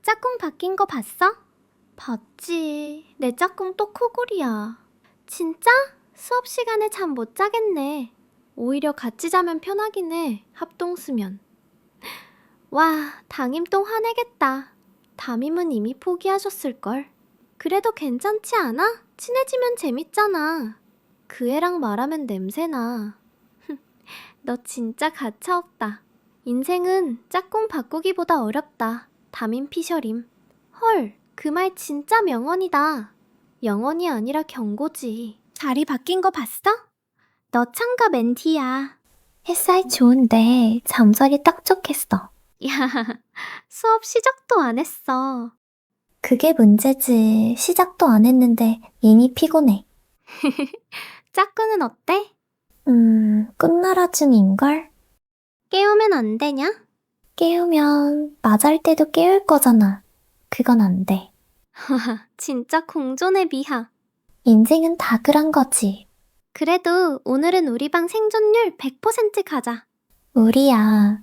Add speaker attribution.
Speaker 1: 짝꿍 바뀐 거 봤어? 봤지. 내 짝꿍 또 코골이야. 진짜? 수업 시간에 잠 못 자겠네. 오히려 같이 자면 편하긴 해. 합동 쓰면. 와, 담임 또 화내겠다. 담임은 이미 포기하셨을걸. 그래도 괜찮지 않아? 친해지면 재밌잖아. 그 애랑 말하면 냄새나. 너 진짜 가차없다. 인생은 짝꿍 바꾸기보다 어렵다. 담임 피셔림. 헐, 그 말 진짜 명언이다. 영언이 아니라 경고지. 자리 바뀐 거 봤어? 너 참가 멘티야. 햇살 좋은데 잠자리 딱 좋겠어. 야, 수업 시작도 안 했어. 그게 문제지. 시작도 안 했는데 이미 피곤해. 짝꿍은 어때? 끝나라 중인걸? 깨우면 안 되냐? 깨우면 맞을 때도 깨울 거잖아. 그건 안 돼. 진짜 공존의 미학. 인생은 다 그런 거지. 그래도 오늘은 우리 방 생존율 100% 가자. 우리야.